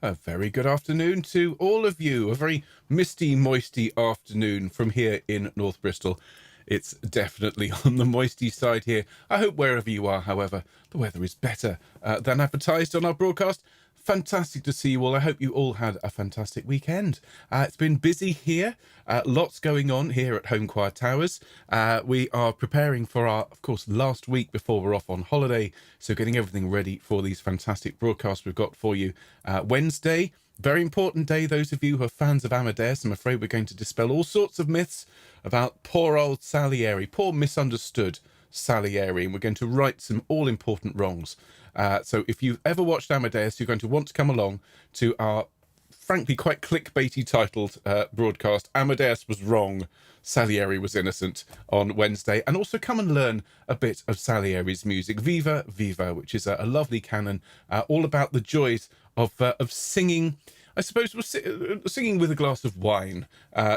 A very good afternoon to all of you. A very misty, moisty afternoon from here in North Bristol. It's definitely on the moisty side here. I hope wherever you are, however, the weather is better than advertised on our broadcast. Fantastic to see you all. I hope you all had a fantastic weekend. It's been busy here. Lots going on here at Homechoir Towers. We are preparing for our, of course, last week before we're off on holiday. So getting everything ready for these fantastic broadcasts we've got for you. Wednesday, very important day. Those of you who are fans of Amadeus, I'm afraid we're going to dispel all sorts of myths about poor old Salieri, poor misunderstood Salieri, and we're going to right some all-important wrongs. So if you've ever watched Amadeus, you're going to want to come along to our, frankly, quite clickbaity titled broadcast, Amadeus Was Wrong, Salieri Was Innocent, on Wednesday, and also come and learn a bit of Salieri's music. Viva Viva, which is a lovely canon, all about the joys of singing. I suppose we're singing with a glass of wine.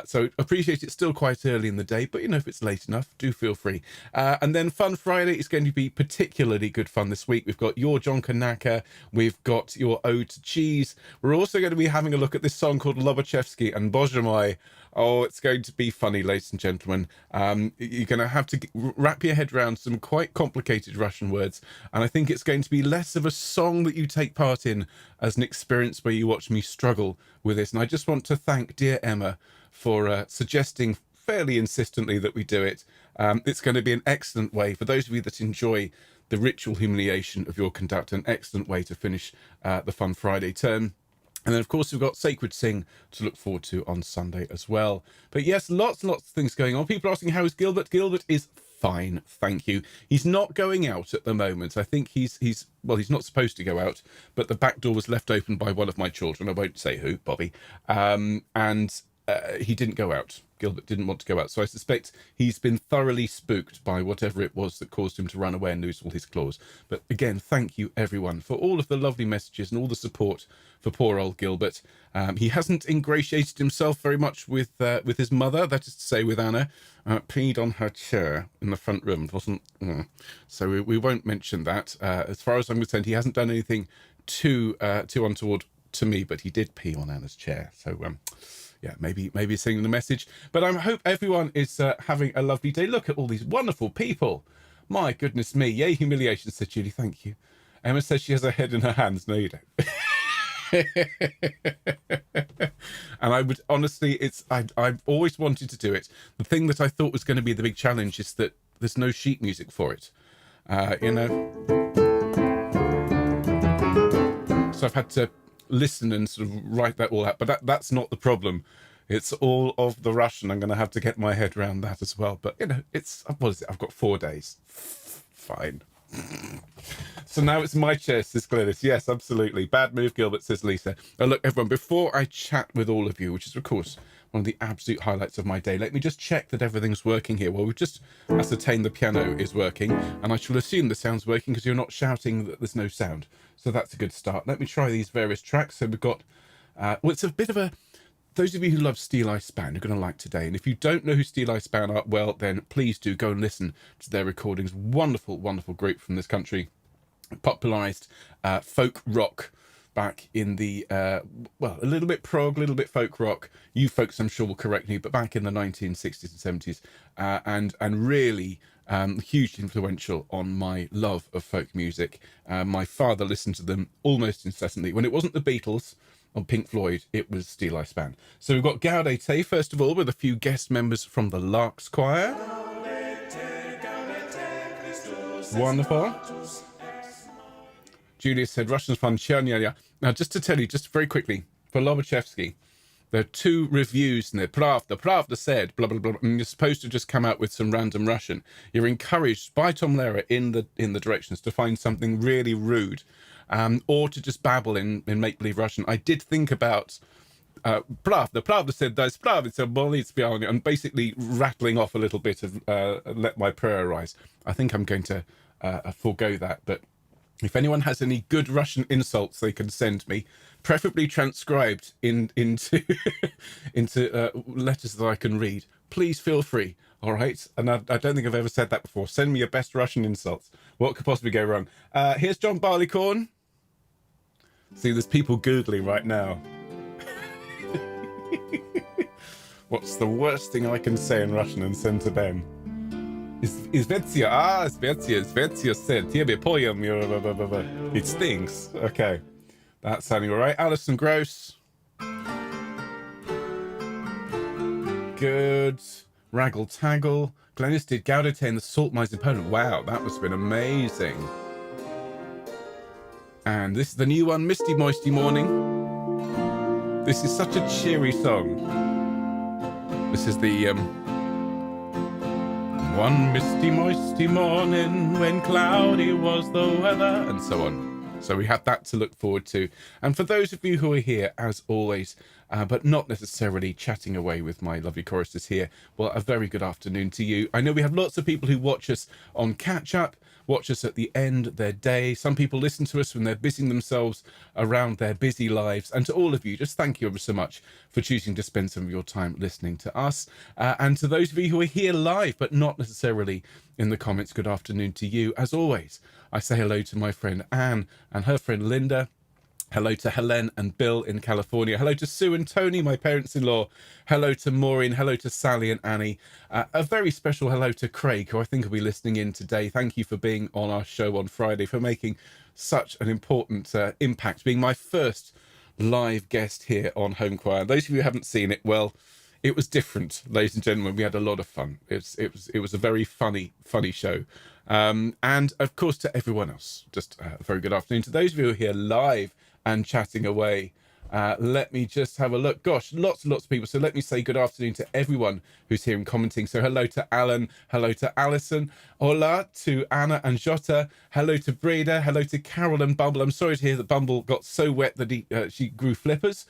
So appreciate it's still quite early in the day, but if it's late enough, do feel free. And then Fun Friday is going to be particularly good fun this week. We've got your John Kanaka, we've got your Ode to Cheese. We're also going to be having a look at this song called Lobachevsky and Boże Moi. Oh, it's going to be funny, ladies and gentlemen. You're going to have to wrap your head around some quite complicated Russian words. And I think it's going to be less of a song that you take part in as an experience where you watch me struggle with this. And I just want to thank dear Emma for suggesting fairly insistently that we do it. It's going to be an excellent way, for those of you that enjoy the ritual humiliation of your conductor, an excellent way to finish the Fun Friday term. And then, of course, we've got Sacred Sing to look forward to on Sunday as well. But yes, lots and lots of things going on. People are asking, how is Gilbert? Gilbert is fine, thank you. He's not going out at the moment. I think he's not supposed to go out, but the back door was left open by one of my children. I won't say who, Bobby. And he didn't go out. Gilbert didn't want to go out. So I suspect he's been thoroughly spooked by whatever it was that caused him to run away and lose all his claws. But again, thank you, everyone, for all of the lovely messages and all the support for poor old Gilbert. He hasn't ingratiated himself very much with his mother, that is to say with Anna. Peed on her chair in the front room. It wasn't... So we won't mention that. As far as I'm concerned, he hasn't done anything too untoward to me, but he did pee on Anna's chair. So... yeah, maybe sending the message. But I hope everyone is having a lovely day. Look at all these wonderful people. My goodness me. Yay, humiliation, said Julie. Thank you. Emma says she has her head in her hands. No, you don't. And I would honestly, I've always wanted to do it. The thing that I thought was going to be the big challenge is that there's no sheet music for it. So I've had to listen and sort of write that all out, but that's not the problem. It's all of the Russian. I'm going to have to get my head around that as well. But it's, what is it? I've got 4 days. Fine. So now it's my chair, says Glennis. Yes, absolutely. Bad move, Gilbert, says Lisa. Oh, look, everyone, before I chat with all of you, which is, of course, one of the absolute highlights of my day, let me just check that everything's working here. Well, we've just ascertained the piano is working, and I shall assume the sound's working because you're not shouting that there's no sound. So that's a good start. Let me try these various tracks. So we've got, well, it's a bit of a, those of you who love Steel Eye Span, you're going to like today. And if you don't know who Steel Eye Span are, well, then please do go and listen to their recordings. Wonderful, wonderful group from this country. Popularised folk rock back in the, well, a little bit prog, a little bit folk rock. You folks, I'm sure, will correct me, but back in the 1960s and 70s. And really hugely influential on my love of folk music. My father listened to them almost incessantly. When it wasn't the Beatles or Pink Floyd, it was Steel Eye Span. So we've got Gaudete, first of all, with a few guest members from the Larks Choir. Wonderful. Julia said, Russian's fun. Now, just to tell you, just very quickly, for Lobachevsky, there are 2 reviews in there. Pravda said, blah, blah, blah. And you're supposed to just come out with some random Russian. You're encouraged by Tom Lehrer in the directions to find something really rude, or to just babble in make-believe Russian. I did think about Pravda said, that's Pravda, and basically rattling off a little bit of Let My Prayer Arise. I think I'm going to forego that, but if anyone has any good Russian insults they can send me, preferably transcribed into letters that I can read, please feel free. All right. And I don't think I've ever said that before. Send me your best Russian insults. What could possibly go wrong? Here's John Barleycorn. See, there's people Googling right now. What's the worst thing I can say in Russian and send to Ben? Izvetia. Ah, Izvetia said. It stinks. Okay. That's sounding all right. Alison Gross. Good. Wraggle, Taggle. Glennis did Gaudete in the salt mines in Poland. Wow, that must have been amazing. And this is the new one, Misty Moisty Morning. This is such a cheery song. This is the one misty moisty morning when cloudy was the weather, and so on. So we have that to look forward to. And for those of you who are here, as always, but not necessarily chatting away with my lovely choristers here, well, a very good afternoon to you. I know we have lots of people who watch us on catch up, watch us at the end of their day. Some people listen to us when they're busying themselves around their busy lives. And to all of you, just thank you ever so much for choosing to spend some of your time listening to us. And to those of you who are here live, but not necessarily in the comments, good afternoon to you. As always, I say hello to my friend Anne and her friend Linda. Hello to Helen and Bill in California. Hello to Sue and Tony, my parents-in-law. Hello to Maureen. Hello to Sally and Annie. A very special hello to Craig, who I think will be listening in today. Thank you for being on our show on Friday, for making such an important impact, being my first live guest here on Homechoir. Those of you who haven't seen it, well, it was different, ladies and gentlemen. We had a lot of fun. It was a very funny show. And of course, to everyone else, just a very good afternoon to those of you who are here live and chatting away. Let me just have a look. Gosh, lots and lots of people. So let me say good afternoon to everyone who's here and commenting. So hello to Alan, hello to Alison, hola to Anna and Jota, hello to Breda, hello to Carol and Bumble. I'm sorry to hear that Bumble got so wet that she grew flippers.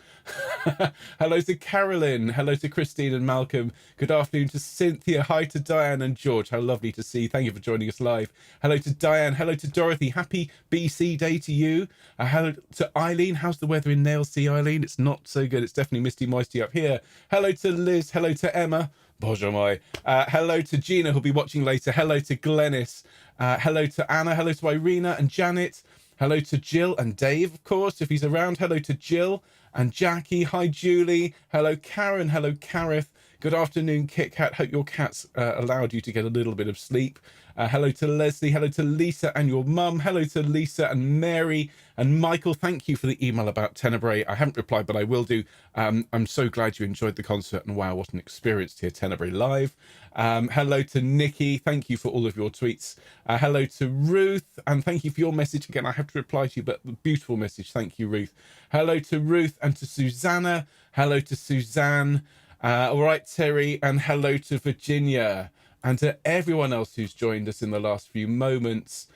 Hello to Carolyn, hello to Christine and Malcolm. Good afternoon to Cynthia. Hi to Diane and George. How lovely to see you. Thank you for joining us live. Hello to Diane. Hello to Dorothy. Happy BC Day to you. Hello to Eileen. How's the weather in Nailsea, Eileen? It's not so good. It's definitely misty moisty up here. Hello to Liz. Hello to Emma. Bonjour, moi. Hello to Gina, who'll be watching later. Hello to Glennis. Hello to Anna. Hello to Irina and Janet. Hello to Jill and Dave, of course, if he's around. Hello to Jill and Jackie. Hi, Julie. Hello, Karen. Hello, Kareth. Good afternoon, Kit Kat. Hope your cat's allowed you to get a little bit of sleep. Hello to Leslie. Hello to Lisa and your mum. Hello to Lisa and Mary and Michael. Thank you for the email about Tenebrae. I haven't replied, but I will do. I'm so glad you enjoyed the concert, and wow, what an experience to hear Tenebrae live. Hello to Nikki. Thank you for all of your tweets. Hello to Ruth, and thank you for your message. Again, I have to reply to you, but beautiful message. Thank you, Ruth. Hello to Ruth and to Susanna. Hello to Suzanne. All right, Terry, and hello to Virginia. And to everyone else who's joined us in the last few moments.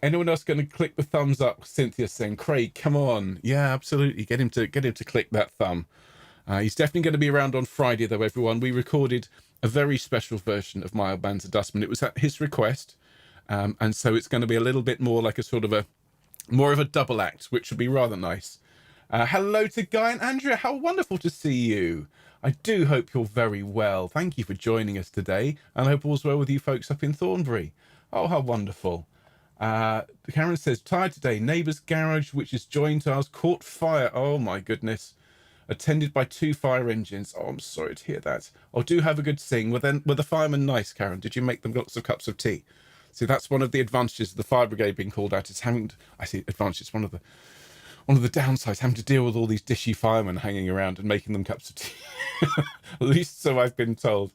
Anyone else going to click the thumbs up? Cynthia's saying, Craig, come on. Yeah, absolutely. Get him to click that thumb. He's definitely going to be around on Friday, though, everyone. We recorded a very special version of My Old Man's a Dustman. It was at his request. And so it's going to be a little bit more like more of a double act, which would be rather nice. Hello to Guy and Andrea. How wonderful to see you. I do hope you're very well. Thank you for joining us today, and I hope all's well with you folks up in Thornbury. Oh, how wonderful. Karen says, tired today. Neighbour's garage, which is joined to ours, caught fire. Oh, my goodness. Attended by 2 fire engines. Oh, I'm sorry to hear that. Oh, do have a good sing. Were the firemen nice, Karen? Did you make them lots of cups of tea? See, that's one of the advantages of the fire brigade being called out. It's having, I see advantage, one of the downsides, having to deal with all these dishy firemen hanging around and making them cups of tea. At least so I've been told.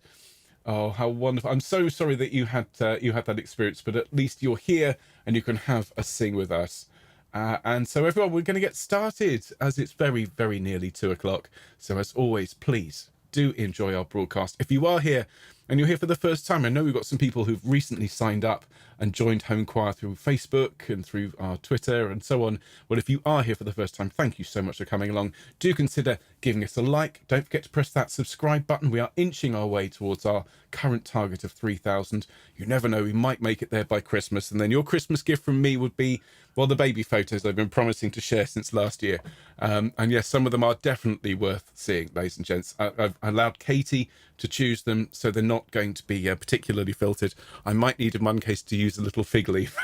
Oh, how wonderful. I'm so sorry that you had that experience, but at least you're here and you can have a sing with us. And so everyone, we're going to get started as it's very, very nearly 2 o'clock. So as always, please do enjoy our broadcast. If you are here and you're here for the first time, I know we've got some people who've recently signed up and joined Homechoir through Facebook and through our Twitter and so on. Well, if you are here for the first time, thank you so much for coming along. Do consider giving us a like. Don't forget to press that subscribe button. We are inching our way towards our current target of 3,000. You never know, we might make it there by Christmas. And then your Christmas gift from me would be, well, the baby photos I've been promising to share since last year. And yes, some of them are definitely worth seeing, ladies and gents. I've allowed Katie to choose them, so they're not going to be particularly filtered. I might need in one case to use a little fig leaf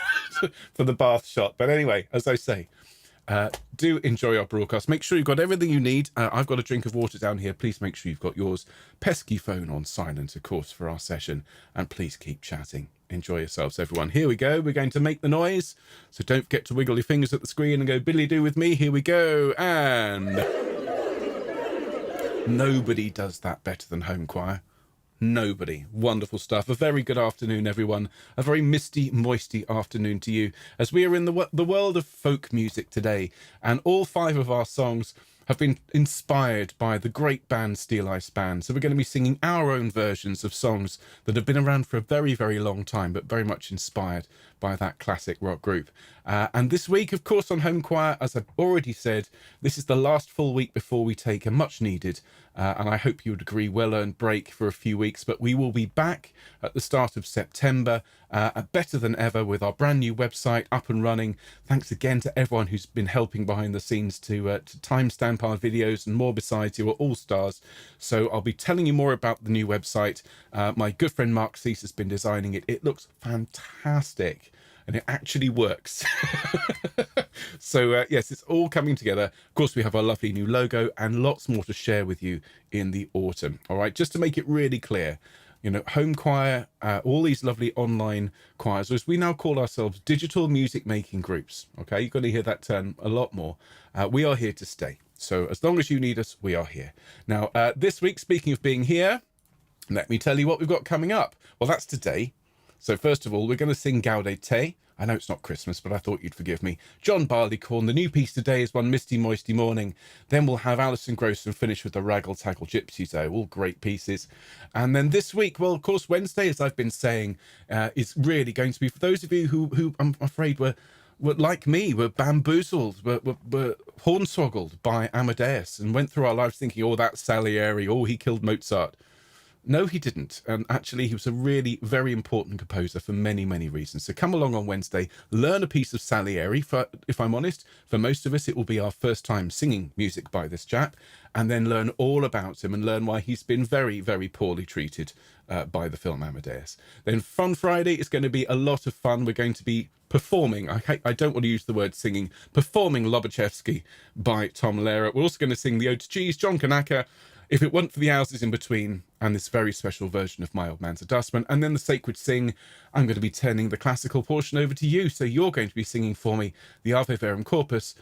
for the bath shot. But anyway, as I say, Do enjoy our broadcast. Make sure you've got everything you need. I've got a drink of water down here. Please make sure you've got yours. Pesky phone on silent, of course, for our session. And please keep chatting. Enjoy yourselves, everyone. Here we go. We're going to make the noise. So don't forget to wiggle your fingers at the screen and go biddly-do with me. Here we go. And nobody does that better than Homechoir. Nobody. Wonderful stuff. A very good afternoon, everyone. A very misty, moisty afternoon to you, as we are in the world of folk music today. And all 5 of our songs have been inspired by the great band Steel Ice Band. So we're going to be singing our own versions of songs that have been around for a very, very long time, but very much inspired by that classic rock group. And this week, of course, on Homechoir, as I've already said, this is the last full week before we take a much needed, and I hope you would agree, well-earned break for a few weeks. But we will be back at the start of September, better than ever, with our brand new website up and running. Thanks again to everyone who's been helping behind the scenes to timestamp our videos and more besides. You are all stars. So I'll be telling you more about the new website. My good friend Mark Cease has been designing it. It looks fantastic. And it actually works. So, yes, it's all coming together. Of course, we have our lovely new logo and lots more to share with you in the autumn. All right, just to make it really clear, you know, Homechoir, all these lovely online choirs, as we now call ourselves, digital music making groups. Okay, you're going to hear that term a lot more. We are here to stay. So as long as you need us, we are here. Now, this week, speaking of being here, let me tell you what we've got coming up. Well, that's today. So first of all, we're going to sing Gaudete. I know it's not Christmas, but I thought you'd forgive me. John Barleycorn. The new piece today is one Misty Moisty Morning. Then we'll have Alison Gross and finish with the Wraggle, Taggle, Gypsies. All great pieces. And then this week, well, of course, Wednesday, as I've been saying, is really going to be, for those of you who I'm afraid were like me, were bamboozled, were hornswoggled by Amadeus and went through our lives thinking, oh, that's Salieri, oh, he killed Mozart. No, he didn't. And actually, he was a really very important composer for many, many reasons. So come along on Wednesday, learn a piece of Salieri. If I'm honest, for most of us, it will be our first time singing music by this chap, and then learn all about him and learn why he's been very, very poorly treated by the film Amadeus. Then Fun Friday is going to be a lot of fun. We're going to be performing, I don't want to use the word singing, performing Lobachevsky by Tom Lehrer. We're also going to sing the Ode to Cheese, John Kanaka, If It Weren't for the Houses in Between, and this very special version of My Old Man's a Dustman. And then the Sacred Sing, I'm going to be turning the classical portion over to you. So you're going to be singing for me the Ave Verum Corpus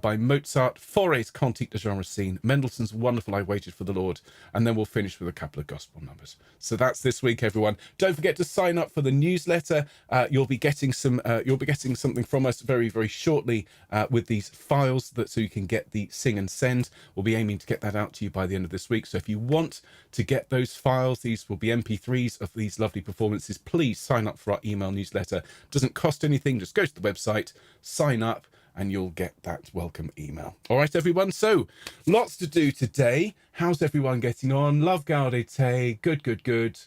by Mozart, Fauré's Cantique de Jean Racine, Mendelssohn's wonderful I Waited for the Lord, and then we'll finish with a couple of gospel numbers. So that's this week, everyone. Don't forget to sign up for the newsletter. You'll be getting something from us very, very shortly with these files so you can get the Sing and Send. We'll be aiming to get that out to you by the end of this week. So if you want to get those files, these will be MP3s of these lovely performances. Please sign up for our email newsletter. It doesn't cost anything. Just go to the website, sign up, and you'll get that welcome email. All right, everyone. So lots to do today. How's everyone getting on? Love Gaudete. Good, good, good.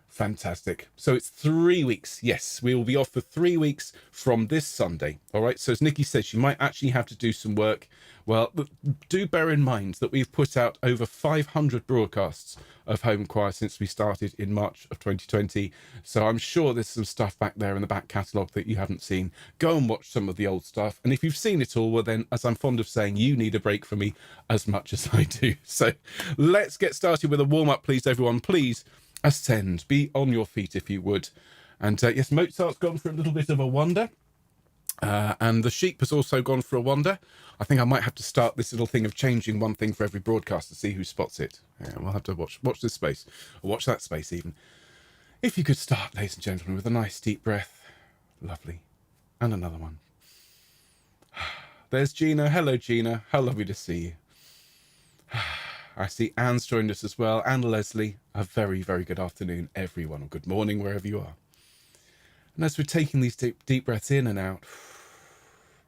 Fantastic. So it's 3 weeks. Yes, we will be off for 3 weeks from this Sunday. All right. So as Nikki says, she might actually have to do some work. Well, do bear in mind that we've put out over 500 broadcasts of Homechoir since we started in March of 2020. So I'm sure there's some stuff back there in the back catalogue that you haven't seen. Go and watch some of the old stuff. And if you've seen it all, well then, as I'm fond of saying, you need a break from me as much as I do. So let's get started with a warm-up, please, everyone. Please ascend. Be on your feet if you would. And yes, Mozart's gone for a little bit of a wander. And the sheep has also gone for a wander. I think I might have to start this little thing of changing one thing for every broadcast to see who spots it. Yeah, we'll have to watch this space, or watch that space even. If you could start, ladies and gentlemen, with a nice deep breath. Lovely. And another one. There's Gina. Hello, Gina. How lovely to see you. I see Anne's joined us as well, and Leslie. A very, very good afternoon, everyone, or good morning, wherever you are. And as we're taking these deep breaths in and out,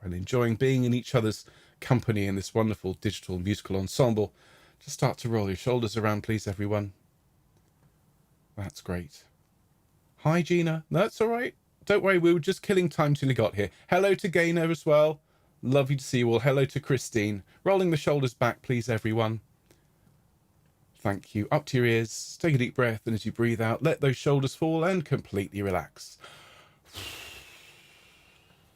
and enjoying being in each other's company in this wonderful digital musical ensemble, just start to roll your shoulders around, please, everyone. That's great. Hi, Gina. That's all right. Don't worry, we were just killing time till you got here. Hello to Gaynor as well. Lovely to see you all. Hello to Christine. Rolling the shoulders back, please, everyone. Thank you. Up to your ears. Take a deep breath, and as you breathe out, let those shoulders fall and completely relax.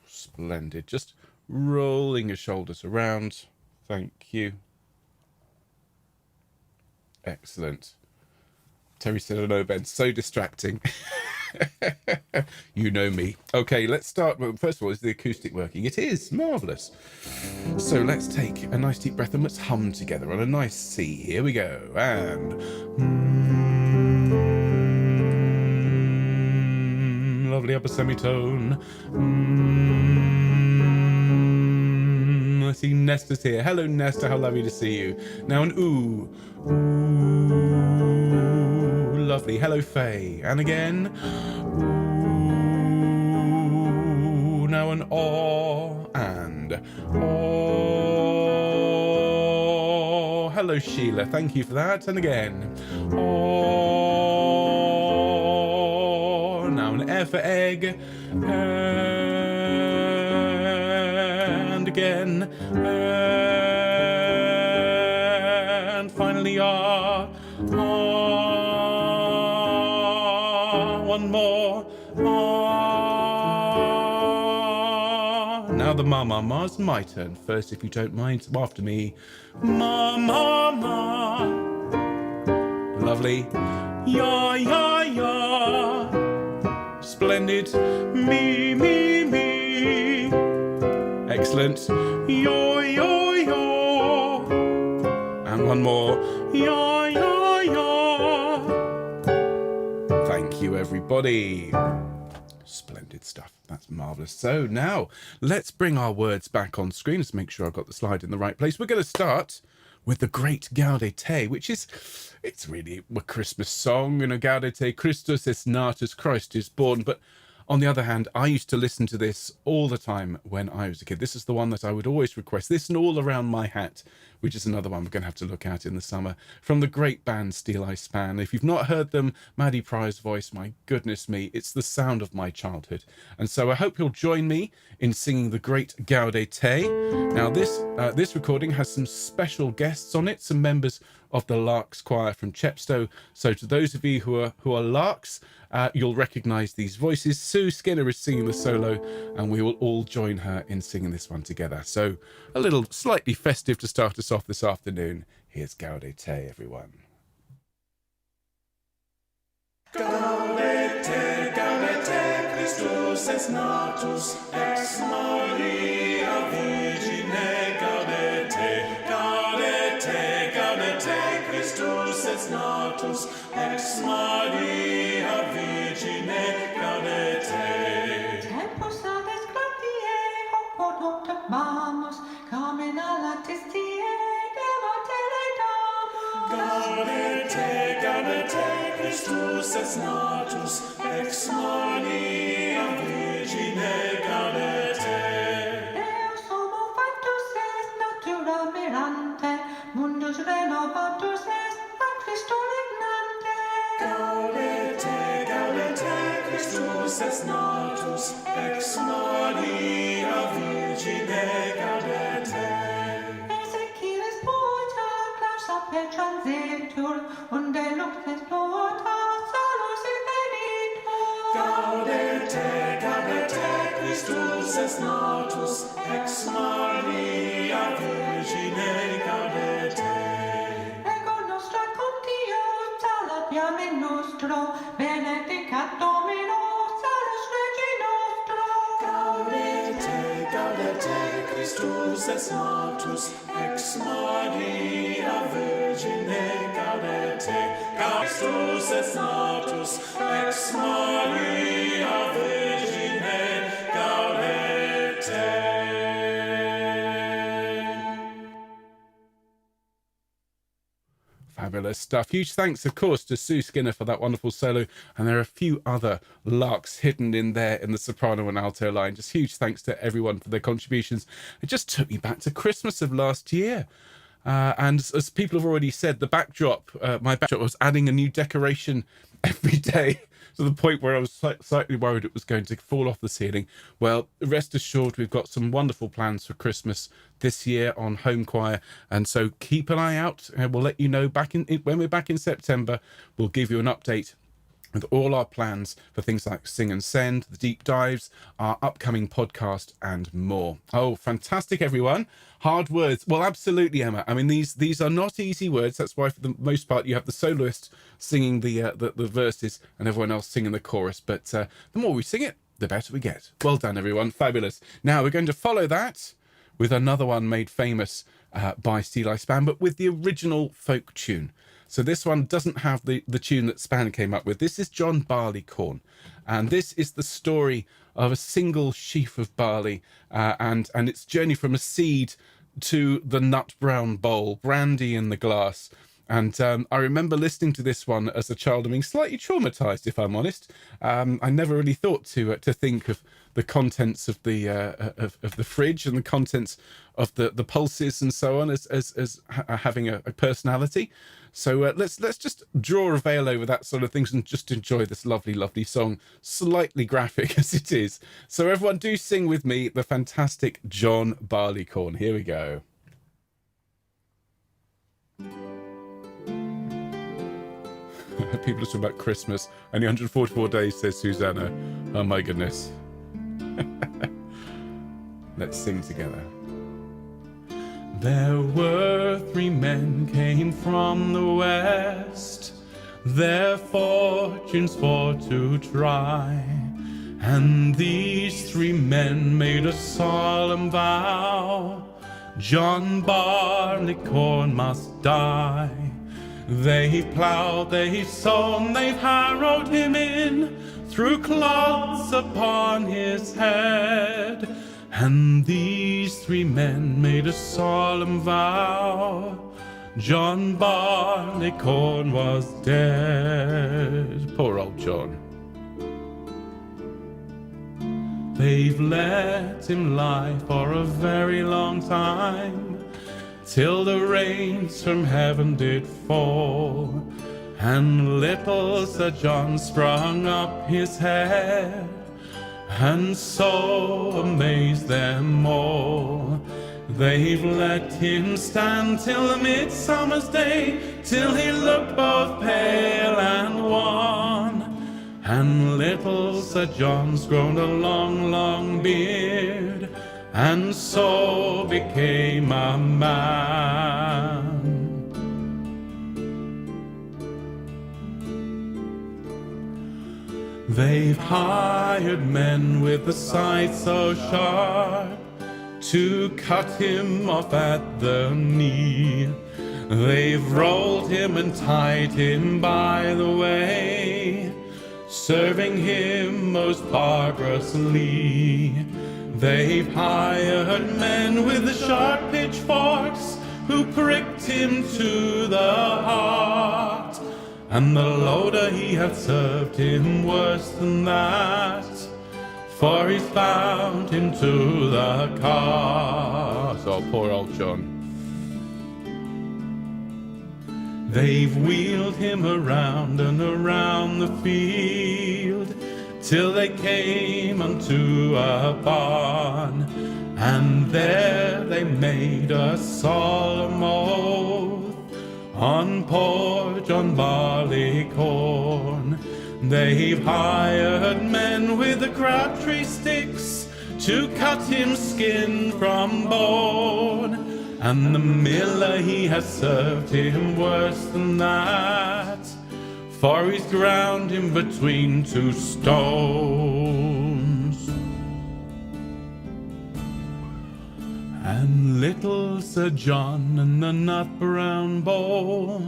Splendid. Just rolling your shoulders around. Thank you. Excellent. Terry said, I know, Ben, so distracting. You know me. Okay, let's start. Well, first of all, is the acoustic working? It is. Marvellous. So let's take a nice deep breath and let's hum together on a nice C. Here we go. And lovely upper semitone. I see Nesta's here. Hello, Nesta. How lovely to see you. Now an ooh. Ooh, lovely. Hello, Faye. And again. Ooh. Now an aw. And aw. Hello, Sheila. Thank you for that. And again. Aw. Now an F for egg. And again. And finally ah. Ah. One more. Ah. Now the ma-ma-ma's my turn. First, if you don't mind, after me. Ma-ma-ma. Lovely. Ya-ya-ya. Splendid. Me, me, me. Excellent. Yo, yo, yo. And one more. Yo, yo, yo. Thank you, everybody. Splendid stuff. That's marvellous. So now let's bring our words back on screen. Let's make sure I've got the slide in the right place. We're going to start with the great Gaudete, which is, it's really a Christmas song. You know, Gaudete, Christus est natus, Christ is born. But on the other hand, I used to listen to this all the time when I was a kid. This is the one that I would always request. This and All Around My Hat, which is another one we're going to have to look at in the summer, from the great band Steel Eye Span. If you've not heard them, Maddie Pryor's voice, my goodness me, it's the sound of my childhood. And so I hope you'll join me in singing the great Gaudete. Now, this recording has some special guests on it, some members of the Larks Choir from Chepstow. So to those of you who are Larks, you'll recognise these voices. Sue Skinner is singing the solo, and we will all join her in singing this one together. So a little slightly festive to start us off this afternoon. Here's Gaudete, everyone. Gaudete, Gaudete, Christus est natus, ex Maria Virgine. Gaudete, Gaudete, Gaudete, Christus est natus, ex Maria Virgine. Gaudete. Tempus habes gratiae, hoc noctem vamos, carmen alla testie, devatere damus. Gaudete, Gaudete, Christus est natus, ex Maria Virgine. Gaudete. Deus homo factus est, natura mirante, mundus renovatus est, a Christo regnante. Gaudete, Gaudete, Christus est natus, ex Maria Virgine. Gaudete. Ezechiel porta, clausa per transitur, unde luctes nota, salus invenitur. Gaudete, Gaudete, Christus est natus, ex Maria Virgine. Gaudete. Ego nostra contium, salutiam in nostro, benedicat Domino, salus Regi nostro. Gaudete, Gaudete, Christus est natus, ex Maria Virgine. Gaudete, Christus est natus, ex Maria Virgine. Gaudete. Fabulous stuff. Huge thanks, of course, to Sue Skinner for that wonderful solo. And there are a few other larks hidden in there in the soprano and alto line. Just huge thanks to everyone for their contributions. It just took me back to Christmas of last year. And as people have already said, the backdrop, my backdrop was adding a new decoration every day, to the point where I was slightly worried it was going to fall off the ceiling. Well, rest assured, we've got some wonderful plans for Christmas this year on Homechoir, and so keep an eye out. We'll let you know when we're back in September. We'll give you an update with all our plans for things like Sing and Send, the deep dives, our upcoming podcast, and more. Oh, fantastic, everyone. Hard words. Well, absolutely, Emma. I mean, these are not easy words. That's why, for the most part, you have the soloist singing the verses and everyone else singing the chorus. But the more we sing it, the better we get. Well done, everyone. Fabulous. Now, we're going to follow that with another one made famous by Steeleye Span, but with the original folk tune. So this one doesn't have the tune that Span came up with. This is John Barleycorn. And this is the story of a single sheaf of barley and its journey from a seed to the nut brown bowl, brandy in the glass. And I remember listening to this one as a child and being slightly traumatized, if I'm honest. I never really thought to think of the contents of the fridge and the contents of the pulses and so on as having a personality. So let's just draw a veil over that sort of things and just enjoy this lovely, lovely song, slightly graphic as it is. So everyone, do sing with me the fantastic John Barleycorn. Here we go. People are talking about Christmas. Only 144 days, says Susanna. Oh my goodness. Let's sing together. There were 3 men came from the west, their fortunes for to try. And these 3 men made a solemn vow, John Barleycorn must die. They've ploughed, they've sown, they've harrowed him in, threw clods upon his head. And these 3 men made a solemn vow, John Barleycorn was dead. Poor old John. They've let him lie for a very long time, till the rains from heaven did fall, and little Sir John sprung up his head, and so amazed them all. They've let him stand till the midsummer's day, till he looked both pale and wan, and little Sir John's grown a long, long beard, and so became a man. They've hired men with a scythe so sharp to cut him off at the knee. They've rolled him and tied him by the way, serving him most barbarously. They've hired men with the sharp pitchforks who pricked him to the heart, and the loader he hath served him worse than that, for he's bound him to the cart. Oh, poor old John. They've wheeled him around and around the field, till they came unto a barn, and there they made a solemn oath on poor John Barleycorn. They've hired men with the crabtree sticks to cut him skin from bone, and the miller he has served him worse than that, for he's ground him between 2 stones. And little Sir John in the nut brown bowl,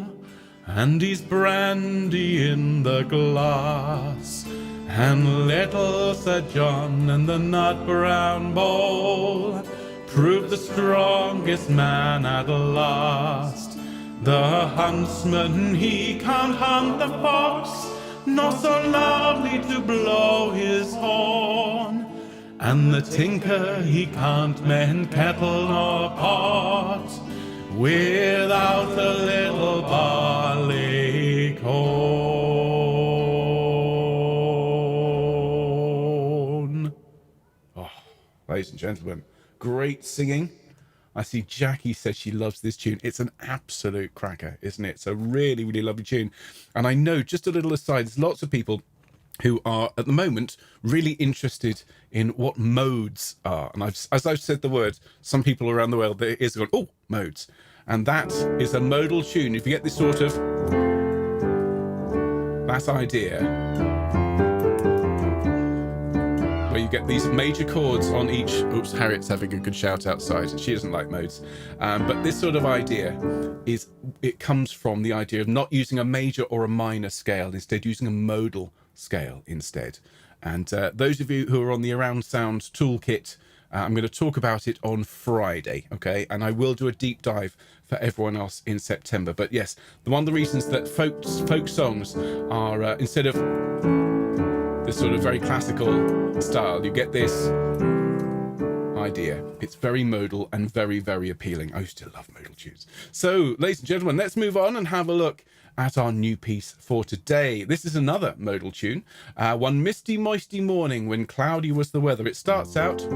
and he's brandy in the glass, and little Sir John in the nut brown bowl proved the strongest man at last. The huntsman, he can't hunt the fox, nor so lovely to blow his horn, and the tinker, he can't mend kettle nor pot without a little barleycorn. Oh, ladies and gentlemen, great singing. I see Jackie says she loves this tune. It's an absolute cracker, isn't it? It's a really, really lovely tune. And I know, just a little aside, there's lots of people who are at the moment really interested in what modes are. And as I've said the word, some people around the world, their ears are going, oh, modes. And that is a modal tune. If you get this sort of, that idea, where you get these major chords on each, oops, Harriet's having a good shout outside. She doesn't like modes. But this sort of idea it comes from the idea of not using a major or a minor scale, instead using a modal scale instead. And those of you who are on the Around Sound toolkit, I'm going to talk about it on Friday, okay? And I will do a deep dive for everyone else in September. But yes, one of the reasons that folk songs are, instead of this sort of very classical style, you get this idea. It's very modal and very, very appealing. I used to love modal tunes. So, ladies and gentlemen, let's move on and have a look at our new piece for today. This is another modal tune. One misty, moisty morning when cloudy was the weather. It starts out...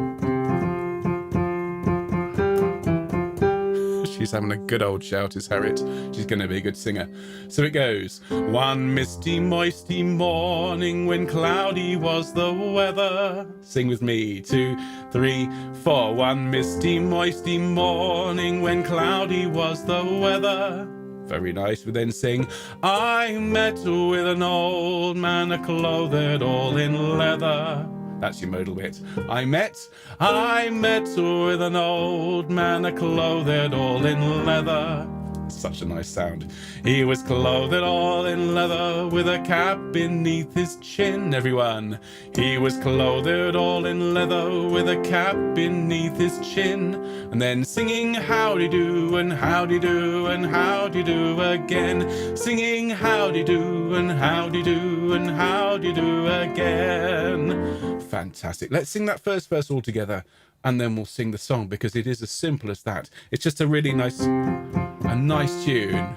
She's having a good old shout, is Harriet. She's going to be a good singer. So it goes. One misty, moisty morning when cloudy was the weather. Sing with me. 2, 3, 4. One misty, moisty morning when cloudy was the weather. Very nice. We then sing, I met with an old man clothed all in leather. That's your modal bit. I met with an old man clothed all in leather. Such a nice sound. He was clothed all in leather with a cap beneath his chin, everyone. He was clothed all in leather with a cap beneath his chin. And then singing howdy-do and howdy-do and howdy-do again. Singing howdy-do and howdy-do and howdy-do again. Fantastic. Let's sing that first verse all together, and then we'll sing the song, because it is as simple as that. It's just a really nice tune.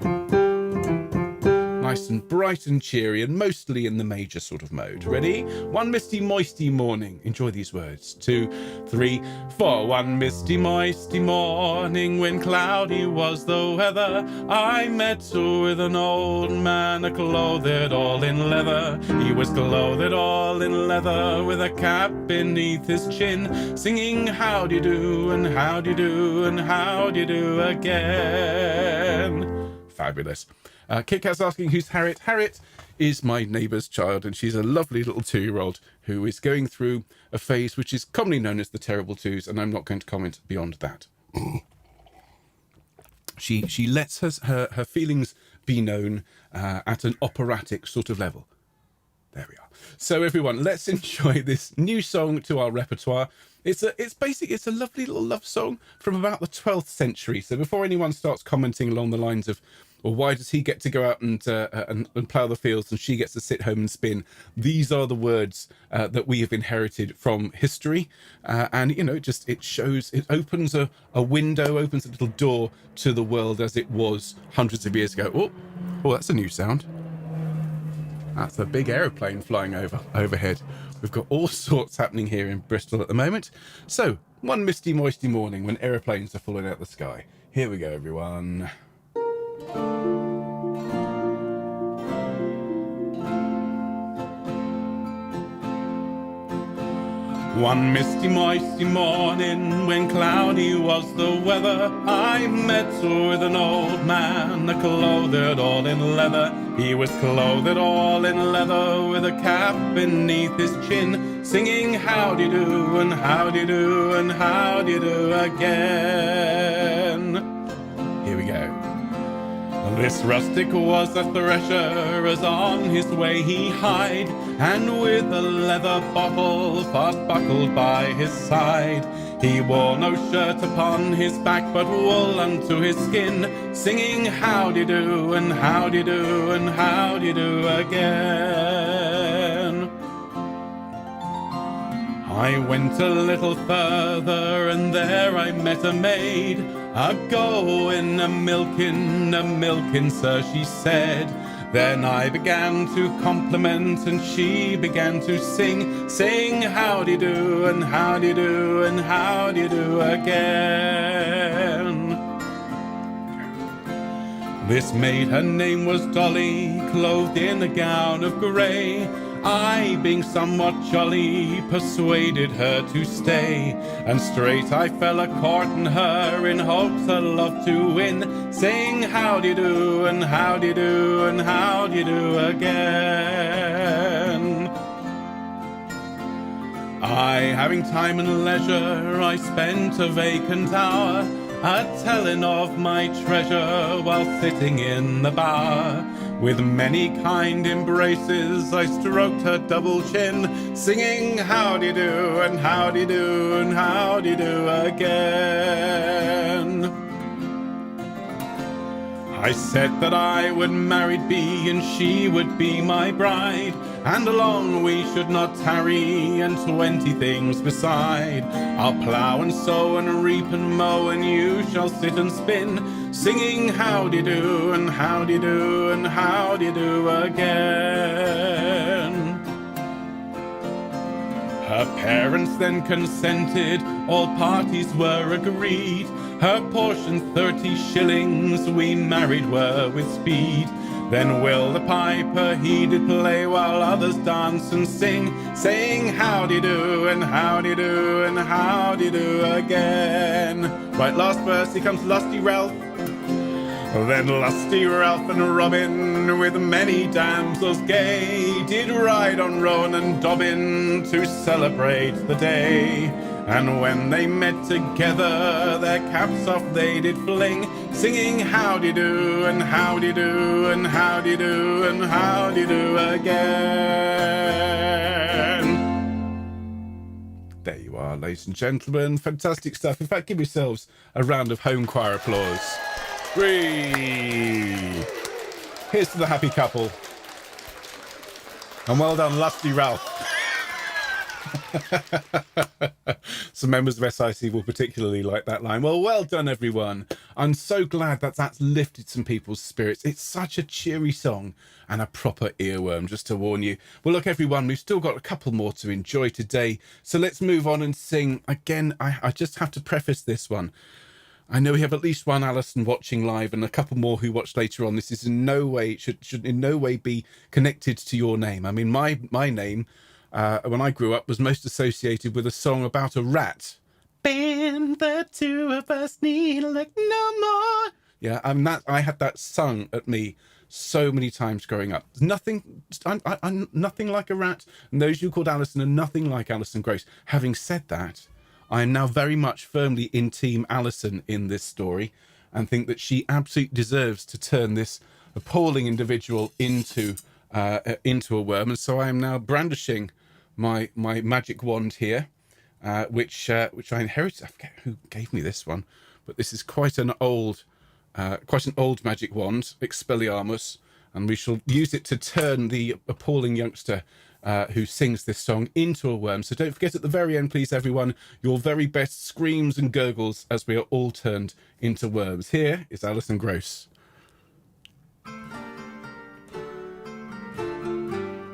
Nice and bright and cheery, and mostly in the major sort of mode. Ready? One misty, moisty morning. Enjoy these words. 2, 3, 4. One misty, moisty morning when cloudy was the weather. I met with an old man clothed all in leather. He was clothed all in leather with a cap beneath his chin, singing howdy-do and howdy-do and howdy-do again. Fabulous. Kit Kat's asking, who's Harriet? Harriet is my neighbour's child, and she's a lovely little 2-year-old who is going through a phase which is commonly known as the terrible twos, and I'm not going to comment beyond that. She lets her feelings be known at an operatic sort of level. There we are. So everyone, let's enjoy this new song to our repertoire. It's a lovely little love song from about the 12th century. So before anyone starts commenting along the lines of, well, why does he get to go out and plough the fields and she gets to sit home and spin? These are the words that we have inherited from history. And, you know, it opens a window, opens a little door to the world as it was hundreds of years ago. Oh, that's a new sound. That's a big aeroplane flying overhead. We've got all sorts happening here in Bristol at the moment. So, one misty, moisty morning when aeroplanes are falling out the sky. Here we go, everyone. One misty, moisty morning when cloudy was the weather, I met with an old man clothed all in leather. He was clothed all in leather with a cap beneath his chin, singing howdy-do and howdy-do and howdy-do again. Here we go. This rustic was a thresher, as on his way he hied, and with a leather bottle fast buckled by his side. He wore no shirt upon his back, but wool unto his skin, singing howdy-do and howdy-do and howdy-do again. I went a little further, and there I met a maid, a-going, a-milking, sir, she said. Then I began to compliment and she began to sing howdy-do and howdy-do and howdy-do again. This maid, her name was Dolly, clothed in a gown of grey. I, being somewhat jolly, persuaded her to stay, and straight I fell a-courting her in hopes her love to win, saying howdy-do and howdy-do and howdy-do again. I, having time and leisure, I spent a vacant hour a-telling of my treasure while sitting in the bar. With many kind embraces I stroked her double chin, singing howdy-do and howdy-do and howdy-do again. I said that I would married be and she would be my bride, and along we should not tarry, and 20 things beside. I'll plough and sow and reap and mow, and you shall sit and spin, singing howdy-do and howdy-do and howdy-do again. Her parents then consented, all parties were agreed. Her portion 30 shillings, we married were with speed. Then Will the piper he did play, while others dance and sing, saying howdy-do and howdy-do and howdy-do again. Right, last verse, here comes Lusty Ralph. Then lusty Ralph and Robin, with many damsels gay, did ride on Rowan and Dobbin to celebrate the day. And when they met together, their caps off they did fling, singing howdy-do and howdy-do and howdy-do and howdy-do again. There you are, ladies and gentlemen. Fantastic stuff. In fact, give yourselves a round of Homechoir applause. Whee! Here's to the happy couple. And well done, Lusty Ralph. Some members of SIC will particularly like that line. Well done, everyone. I'm so glad that that's lifted some people's spirits. It's such a cheery song and a proper earworm, just to warn you. Well, look, everyone, we've still got a couple more to enjoy today. So let's move on and sing. Again, I just have to preface this one. I know we have at least one Alison watching live and a couple more who watch later on. This is in no way, should in no way be connected to your name. I mean, my name, when I grew up, was most associated with a song about a rat. Ben, the two of us need look no more. Yeah, I had that sung at me so many times growing up. Nothing, I'm nothing like a rat, and those you called Alison are nothing like Alison Gross. Having said that, I am now very much firmly in Team Alison in this story, and think that she absolutely deserves to turn this appalling individual into a worm. And so I am now brandishing my magic wand here, which I inherited. I forget who gave me this one, but this is quite an old magic wand, Expelliarmus, and we shall use it to turn the appalling youngster who sings this song into a worm. So don't forget at the very end, please, everyone, your very best screams and gurgles as we are all turned into worms. Here is Alison Gross.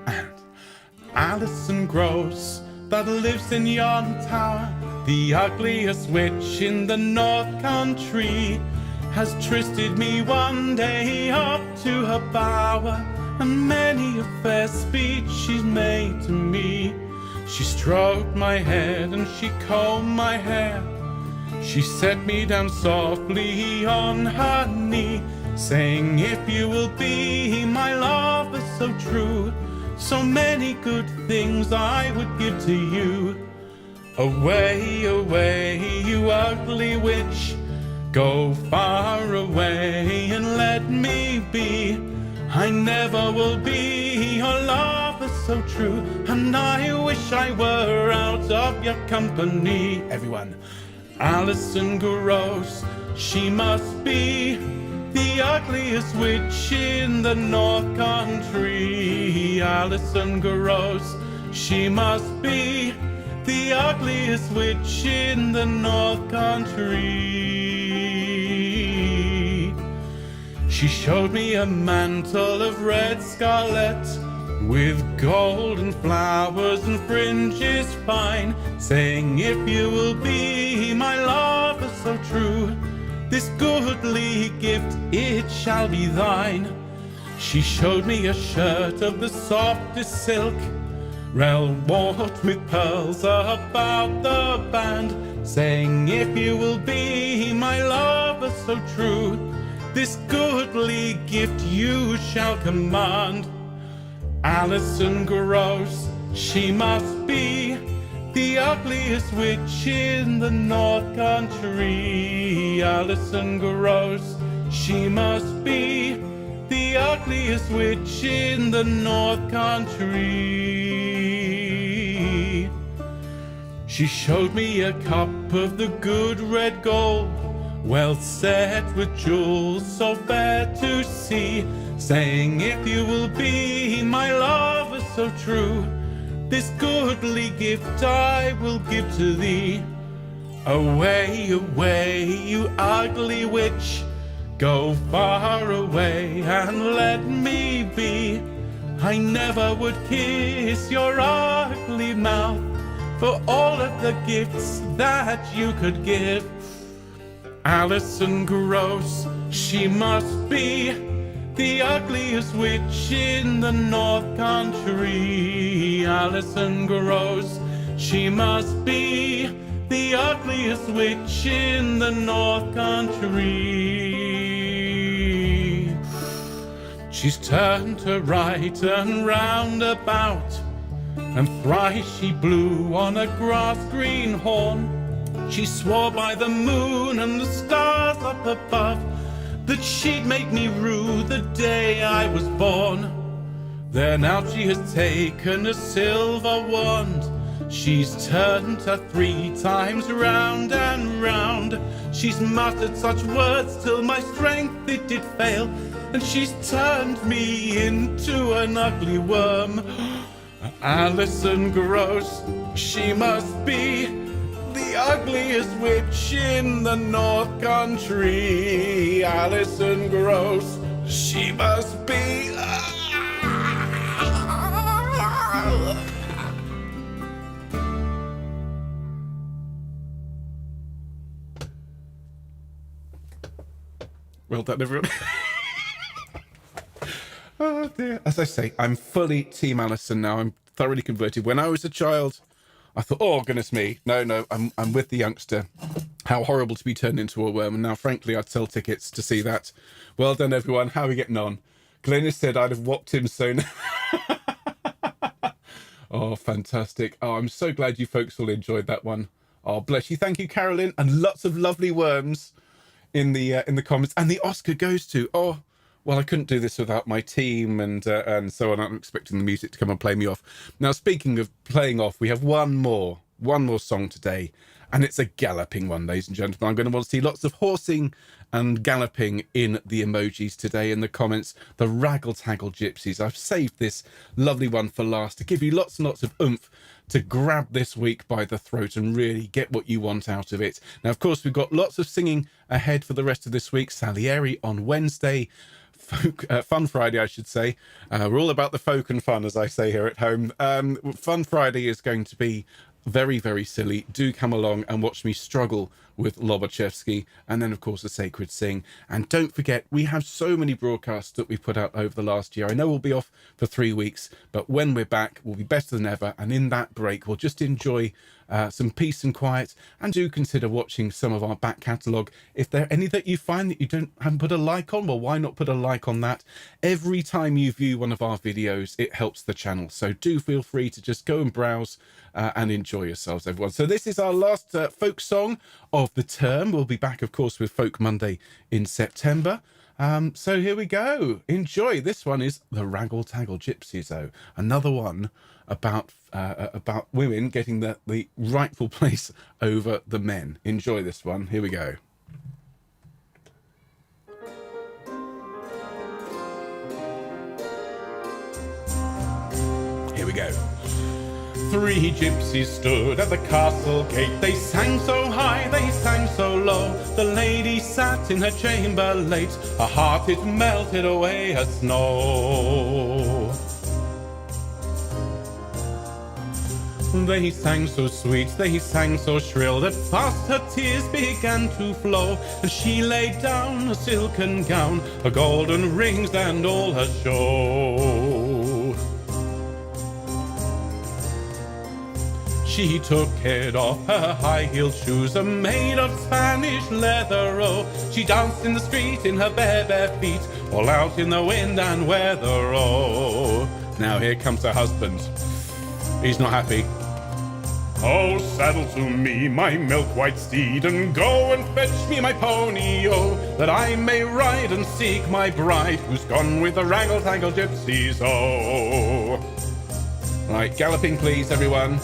And Alison Gross, that lives in yon tower, the ugliest witch in the North Country, has trysted me one day up to her bower, and many a fair speech she's made to me. She stroked my head and she combed my hair. She set me down softly on her knee, saying, if you will be my lover so true, so many good things I would give to you. Away, away, you ugly witch, go far away and let me be. I never will be your lover so true, and I wish I were out of your company. Everyone, Alison Gross, she must be the ugliest witch in the North Country. Alison Gross, she must be the ugliest witch in the North Country. She showed me a mantle of red scarlet with golden flowers and fringes fine, saying, if you will be my lover so true, this goodly gift it shall be thine. She showed me a shirt of the softest silk, well wrought with pearls about the band, saying, if you will be my lover so true, this goodly gift you shall command. Alison Gross, she must be the ugliest witch in the North Country. Alison Gross, she must be the ugliest witch in the North Country. She showed me a cup of the good red gold, well set with jewels so fair to see, saying, if you will be my lover so true, this goodly gift I will give to thee. Away, away, you ugly witch, go far away and let me be. I never would kiss your ugly mouth for all of the gifts that you could give. Alison Gross, she must be the ugliest witch in the North Country. Alison Gross, she must be the ugliest witch in the North Country. She's turned her right and round about, and thrice she blew on a grass green horn. She swore by the moon and the stars up above that she'd make me rue the day I was born. There now she has taken a silver wand, she's turned her 3 times round and round. She's muttered such words till my strength it did fail, and she's turned me into an ugly worm. Alison Gross, she must be the ugliest witch in the North Country. Alison Gross, she must be. Well done, everyone. Oh dear. As I say, I'm fully Team Alison now. I'm thoroughly converted. When I was a child, I thought, oh, goodness me. No, I'm with the youngster. How horrible to be turned into a worm. And now, frankly, I'd sell tickets to see that. Well done, everyone. How are we getting on? Glennis said I'd have whopped him soon. Oh, fantastic. Oh, I'm so glad you folks all enjoyed that one. Oh, bless you. Thank you, Carolyn. And lots of lovely worms in the comments. And the Oscar goes to, oh, well, I couldn't do this without my team and so on. I'm expecting the music to come and play me off. Now, speaking of playing off, we have one more song today, and it's a galloping one, ladies and gentlemen. I'm going to want to see lots of horsing and galloping in the emojis today in the comments. The Wraggle Taggle Gypsies. I've saved this lovely one for last to give you lots and lots of oomph to grab this week by the throat and really get what you want out of it. Now, of course, we've got lots of singing ahead for the rest of this week. Salieri on Wednesday. Fun Friday, I should say. We're all about the folk and fun, as I say here at home. Fun Friday is going to be very, very silly. Do come along and watch me struggle with Lobachevsky, and then of course the Sacred Sing. And don't forget, we have so many broadcasts that we've put out over the last year. I know we'll be off for 3 weeks, but when we're back, we'll be better than ever. And in that break, we'll just enjoy some peace and quiet, and do consider watching some of our back catalogue. If there are any that you find that you haven't put a like on, well, why not put a like on that? Every time you view one of our videos, it helps the channel. So do feel free to just go and browse and enjoy yourselves, everyone. So this is our last folk song of the term. We'll be back, of course, with Folk Monday in September. So here we go. Enjoy. This one is the Wraggle Taggle Gypsies, though. Another one about women getting the rightful place over the men. Enjoy this one. Here we go. Here we go. Three gypsies stood at the castle gate. They sang so high, they sang so low. The lady sat in her chamber late. Her heart it melted away as snow. They sang so sweet, they sang so shrill, that fast her tears began to flow. And she laid down her silken gown, her golden rings and all her show. She took it off her high-heeled shoes, are made of Spanish leather, oh. She danced in the street in her bare feet, all out in the wind and weather, oh. Now here comes her husband. He's not happy. Oh, saddle to me my milk-white steed, and go and fetch me my pony, oh, that I may ride and seek my bride, who's gone with the Wraggle Taggle Gypsies, oh. Right, galloping please, everyone.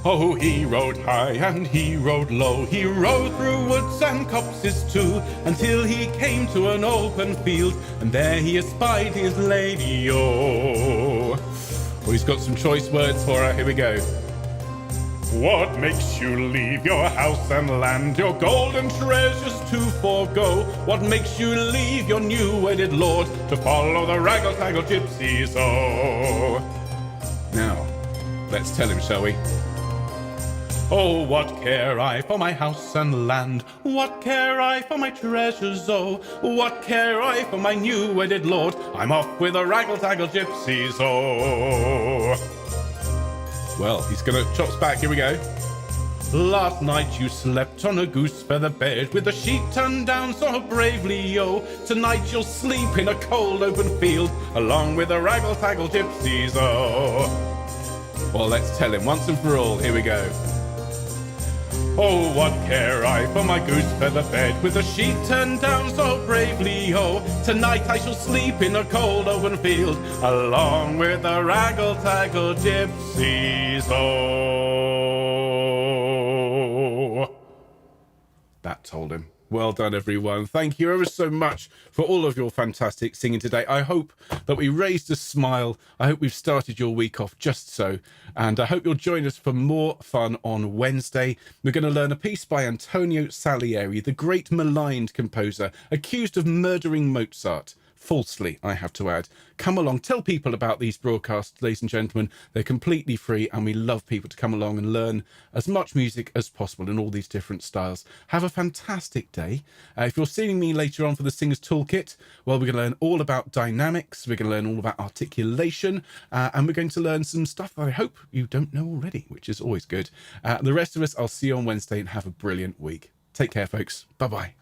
Oh, he rode high and he rode low, he rode through woods and copses too, until he came to an open field, and there he espied his lady, oh. Oh, he's got some choice words for her, here we go. What makes you leave your house and land, your golden treasures to forego? What makes you leave your new wedded lord, to follow the Wraggle Taggle Gypsies, oh? Now, let's tell him, shall we? Oh, what care I for my house and land? What care I for my treasures, oh? What care I for my new wedded lord? I'm off with the Wraggle Taggle Gypsies, oh. Well, he's gonna chops back, here we go. Last night you slept on a goose feather bed, with the sheet turned down so bravely, oh. Tonight you'll sleep in a cold open field, along with the Wraggle Taggle Gypsies, oh. Well, let's tell him once and for all, here we go. Oh, what care I for my goose feather bed, with the sheet turned down so bravely, oh. Tonight I shall sleep in a cold open field, along with the Wraggle Taggle Gypsies, oh. That told him. Well done, everyone. Thank you ever so much for all of your fantastic singing today. I hope that we raised a smile. I hope we've started your week off just so. And I hope you'll join us for more fun on Wednesday. We're going to learn a piece by Antonio Salieri, the great maligned composer, accused of murdering Mozart. Falsely, I have to add. Come along, tell people about these broadcasts, ladies and gentlemen. They're completely free, and we love people to come along and learn as much music as possible in all these different styles. Have a fantastic day. If you're seeing me later on for the Singer's Toolkit, well, we're going to learn all about dynamics, we're going to learn all about articulation, and we're going to learn some stuff that I hope you don't know already, which is always good. The rest of us, I'll see you on Wednesday, and have a brilliant week. Take care, folks. Bye-bye.